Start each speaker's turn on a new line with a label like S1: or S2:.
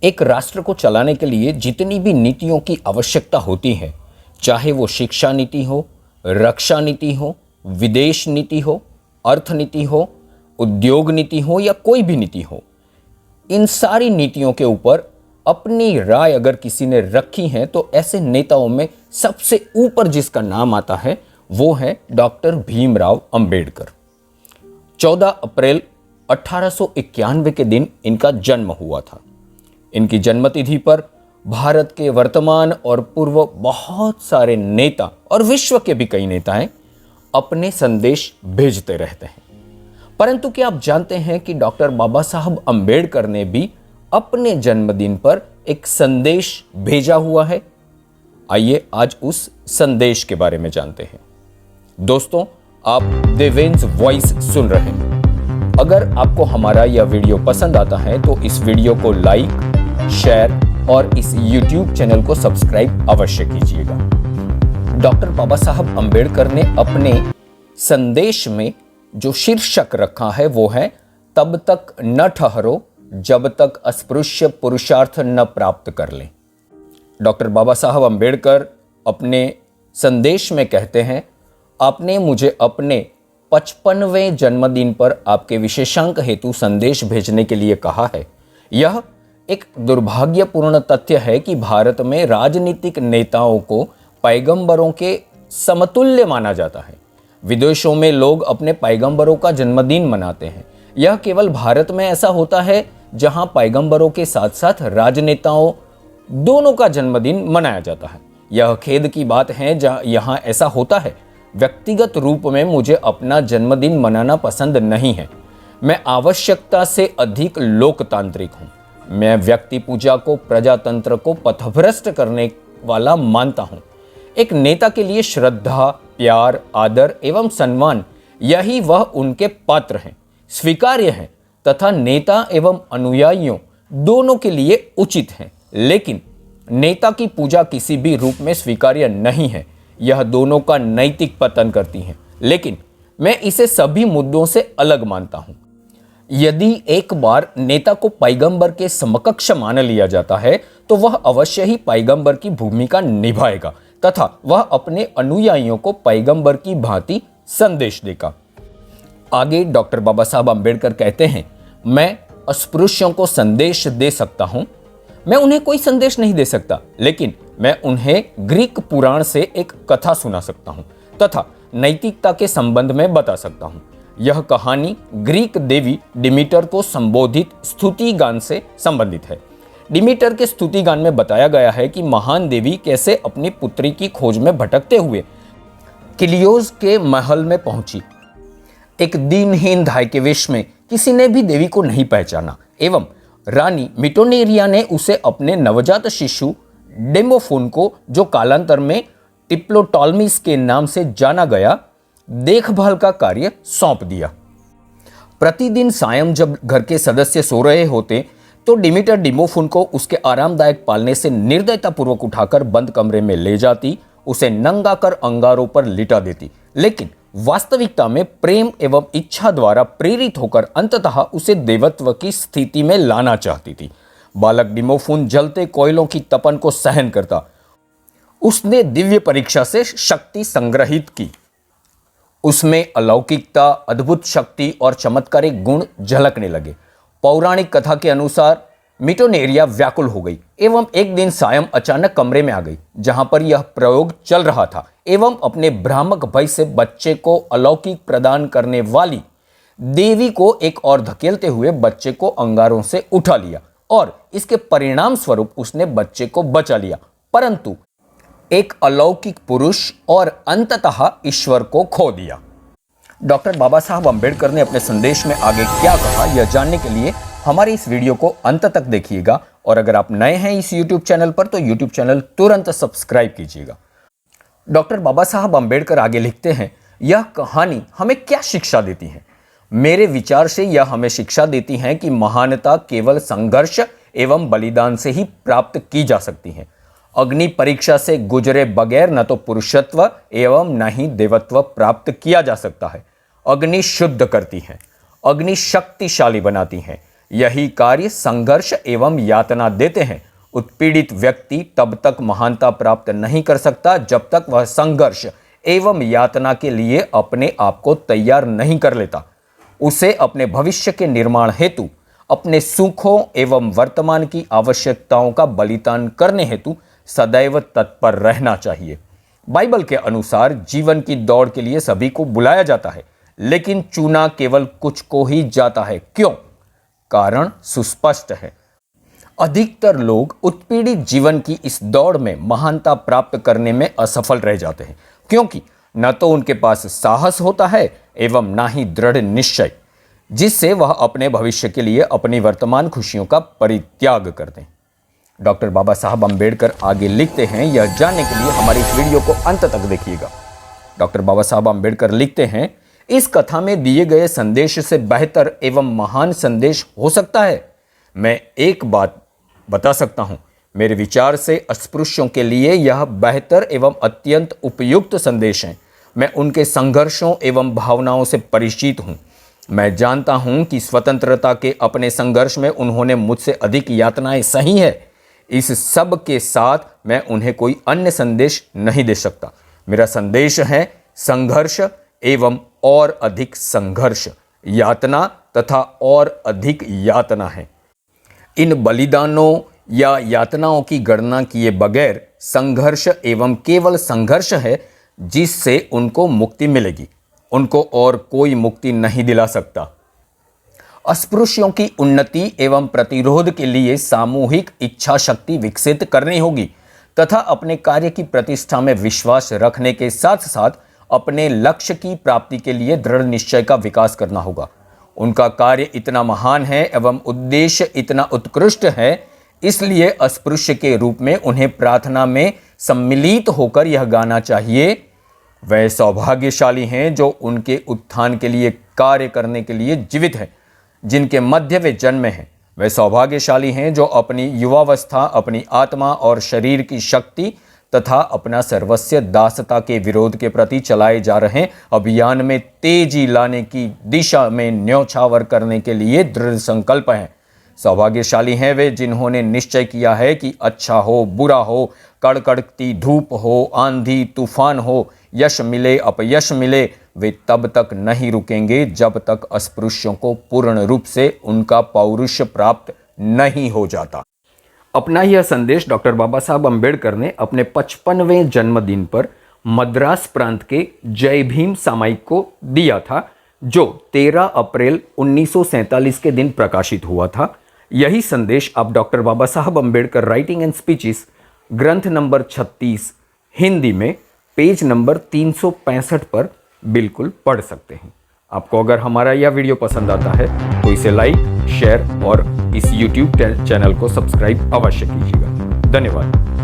S1: एक राष्ट्र को चलाने के लिए जितनी भी नीतियों की आवश्यकता होती है, चाहे वो शिक्षा नीति हो, रक्षा नीति हो, विदेश नीति हो, अर्थनीति हो, उद्योग नीति हो या कोई भी नीति हो, इन सारी नीतियों के ऊपर अपनी राय अगर किसी ने रखी है तो ऐसे नेताओं में सबसे ऊपर जिसका नाम आता है वो है डॉक्टर भीमराव अंबेडकर। 14 अप्रैल 1891 के दिन इनका जन्म हुआ था। इनकी जन्मतिथि पर भारत के वर्तमान और पूर्व बहुत सारे नेता और विश्व के भी कई नेताएं अपने संदेश भेजते रहते हैं। परंतु क्या आप जानते हैं कि डॉक्टर बाबा साहब अंबेडकर ने भी अपने जन्मदिन पर एक संदेश भेजा हुआ है? आइए आज उस संदेश के बारे में जानते हैं। दोस्तों, आप देवेंस वॉइस सुन रहे हैं। अगर आपको हमारा यह वीडियो पसंद आता है तो इस वीडियो को लाइक, शेयर और इस YouTube चैनल को सब्सक्राइब अवश्य कीजिएगा। डॉक्टर बाबा साहब अंबेडकर ने अपने संदेश में जो शीर्षक रखा है वो है, तब तक न ठहरो जब तक अस्पृश्य पुरुषार्थ न प्राप्त कर लें। डॉक्टर बाबा साहब अंबेडकर अपने संदेश में कहते हैं, आपने मुझे अपने 55वें जन्मदिन पर आपके विशेषांक हेतु संदेश भेजने के लिए कहा है। यह एक दुर्भाग्यपूर्ण तथ्य है कि भारत में राजनीतिक नेताओं को पैगंबरों के समतुल्य माना जाता है। विदेशों में लोग अपने पैगंबरों का जन्मदिन मनाते हैं। यह केवल भारत में ऐसा होता है जहां पैगंबरों के साथ साथ राजनेताओं दोनों का जन्मदिन मनाया जाता है। यह खेद की बात है जहां यहां ऐसा होता है। व्यक्तिगत रूप में मुझे अपना जन्मदिन मनाना पसंद नहीं है। मैं आवश्यकता से अधिक लोकतांत्रिक हूं। मैं व्यक्ति पूजा को, प्रजातंत्र को पथभ्रष्ट करने वाला मानता हूं। एक नेता के लिए श्रद्धा, प्यार, आदर एवं सम्मान यही वह उनके पात्र हैं, स्वीकार्य हैं तथा नेता एवं अनुयायियों दोनों के लिए उचित हैं। लेकिन नेता की पूजा किसी भी रूप में स्वीकार्य नहीं है। यह दोनों का नैतिक पतन करती है। लेकिन मैं इसे सभी मुद्दों से अलग मानता हूं। यदि एक बार नेता को पैगंबर के समकक्ष मान लिया जाता है तो वह अवश्य ही पैगंबर की भूमिका निभाएगा तथा वह अपने अनुयायियों को पैगंबर की भांति संदेश देगा। आगे डॉक्टर बाबा साहब अंबेडकर कहते हैं, मैं अस्पृश्यों को संदेश दे सकता हूं। मैं उन्हें कोई संदेश नहीं दे सकता, लेकिन मैं उन्हें ग्रीक पुराण से एक कथा सुना सकता हूं तथा नैतिकता के संबंध में बता सकता हूं। यह कहानी ग्रीक देवी डिमीटर को संबोधित स्तुति गान से संबंधित है। डिमीटर के स्तुति गान में बताया गया है कि महान देवी कैसे अपनी पुत्री की खोज में भटकते हुए किलियोस के महल में पहुंची। एक दीनहीन धाय के वेश में किसी ने भी देवी को नहीं पहचाना एवं रानी मिटोनेरिया ने उसे अपने नवजात शिशु डेमोफोन को, जो कालांतर में टिप्लोटॉलमिस के नाम से जाना गया, देखभाल का कार्य सौंप दिया। प्रतिदिन सायं जब घर के सदस्य सो रहे होते तो डिमीटर डिमोफोन को उसके आरामदायक पालने से निर्दयतापूर्वक उठाकर बंद कमरे में ले जाती, उसे नंगा कर अंगारों पर लिटा देती। लेकिन वास्तविकता में प्रेम एवं इच्छा द्वारा प्रेरित होकर अंततः उसे देवत्व की स्थिति में लाना चाहती थी। बालक डिमोफोन जलते कोयलों की तपन को सहन करता। उसने दिव्य परीक्षा से शक्ति संग्रहित की। उसमें अलौकिकता, अद्भुत शक्ति और चमत्कारिक गुण झलकने लगे। पौराणिक कथा के अनुसार मिटोनेरिया व्याकुल हो गई एवं एक दिन सायं अचानक कमरे में आ गई जहां पर यह प्रयोग चल रहा था एवं अपने भ्रामक भय से बच्चे को अलौकिक प्रदान करने वाली देवी को एक और धकेलते हुए बच्चे को अंगारों से उठा लिया और इसके परिणाम स्वरूप उसने बच्चे को बचा लिया, परंतु एक अलौकिक पुरुष और अंततः ईश्वर को खो दिया। डॉक्टर बाबा साहब अंबेडकर ने अपने संदेश में आगे क्या कहा, यह जानने के लिए हमारे इस वीडियो को अंत तक देखिएगा। और अगर आप नए हैं इस YouTube चैनल पर तो YouTube चैनल तुरंत सब्सक्राइब कीजिएगा। डॉक्टर बाबा साहब अंबेडकर आगे लिखते हैं, यह कहानी हमें क्या शिक्षा देती है? मेरे विचार से यह हमें शिक्षा देती है कि महानता केवल संघर्ष एवं बलिदान से ही प्राप्त की जा सकती है। अग्नि परीक्षा से गुजरे बगैर न तो पुरुषत्व एवं न ही देवत्व प्राप्त किया जा सकता है। अग्नि शुद्ध करती है, अग्नि शक्तिशाली बनाती है। यही कार्य संघर्ष एवं यातना देते हैं। उत्पीड़ित व्यक्ति तब तक महानता प्राप्त नहीं कर सकता जब तक वह संघर्ष एवं यातना के लिए अपने आप को तैयार नहीं कर लेता। उसे अपने भविष्य के निर्माण हेतु अपने सुखों एवं वर्तमान की आवश्यकताओं का बलिदान करने हेतु सदैव तत्पर रहना चाहिए। बाइबल के अनुसार जीवन की दौड़ के लिए सभी को बुलाया जाता है, लेकिन चुना केवल कुछ को ही जाता है। क्यों? कारण सुस्पष्ट है। अधिकतर लोग उत्पीड़ित जीवन की इस दौड़ में महानता प्राप्त करने में असफल रह जाते हैं, क्योंकि न तो उनके पास साहस होता है एवं ना ही दृढ़ निश्चय, जिससे वह अपने भविष्य के लिए अपनी वर्तमान खुशियों का परित्याग कर दें। डॉक्टर बाबा साहब अम्बेडकर आगे लिखते हैं, यह जानने के लिए हमारी इस वीडियो को अंत तक देखिएगा। डॉक्टर बाबा साहब अम्बेडकर लिखते हैं, इस कथा में दिए गए संदेश से बेहतर एवं महान संदेश हो सकता है? मैं एक बात बता सकता हूं, मेरे विचार से अस्पृश्यों के लिए यह बेहतर एवं अत्यंत उपयुक्त संदेश है। मैं उनके संघर्षों एवं भावनाओं से परिचित हूं। मैं जानता हूं कि स्वतंत्रता के अपने संघर्ष में उन्होंने मुझसे अधिक यातनाएं सही है। इस सब के साथ मैं उन्हें कोई अन्य संदेश नहीं दे सकता। मेरा संदेश है संघर्ष एवं और अधिक संघर्ष, यातना तथा और अधिक यातना है। इन बलिदानों या यातनाओं की गणना किए बगैर संघर्ष एवं केवल संघर्ष है जिससे उनको मुक्ति मिलेगी। उनको और कोई मुक्ति नहीं दिला सकता। अस्पृश्यों की उन्नति एवं प्रतिरोध के लिए सामूहिक इच्छा शक्ति विकसित करनी होगी तथा अपने कार्य की प्रतिष्ठा में विश्वास रखने के साथ साथ अपने लक्ष्य की प्राप्ति के लिए दृढ़ निश्चय का विकास करना होगा। उनका कार्य इतना महान है एवं उद्देश्य इतना उत्कृष्ट है, इसलिए अस्पृश्य के रूप में उन्हें प्रार्थना में सम्मिलित होकर यह गाना चाहिए, वह सौभाग्यशाली हैं जो उनके उत्थान के लिए कार्य करने के लिए जीवित हैं, जिनके मध्य वे जन्मे हैं। वे सौभाग्यशाली हैं जो अपनी युवावस्था, अपनी आत्मा और शरीर की शक्ति तथा अपना सर्वस्व दासता के विरोध के प्रति चलाए जा रहे अभियान में तेजी लाने की दिशा में न्यौछावर करने के लिए दृढ़ संकल्प हैं। सौभाग्यशाली हैं वे जिन्होंने निश्चय किया है कि अच्छा हो बुरा हो, कड़कड़ती धूप हो, आंधी तूफान हो, यश मिले अपयश मिले, वे तब तक नहीं रुकेंगे जब तक अस्पृश्यों को पूर्ण रूप से उनका पौरुष प्राप्त नहीं हो जाता। अपना यह संदेश डॉक्टर बाबा साहब अम्बेडकर ने अपने 55वें जन्मदिन पर मद्रास प्रांत के जय भीम सामयिक को दिया था, जो 13 अप्रैल 1947 के दिन प्रकाशित हुआ था। यही संदेश आप doctor Baba Saheb Ambedkar writing and speeches ग्रंथ नंबर 36 हिंदी में पेज नंबर 365 पर बिल्कुल पढ़ सकते हैं। आपको अगर हमारा यह वीडियो पसंद आता है तो इसे लाइक, शेयर और इस YouTube चैनल को सब्सक्राइब अवश्य कीजिएगा। धन्यवाद।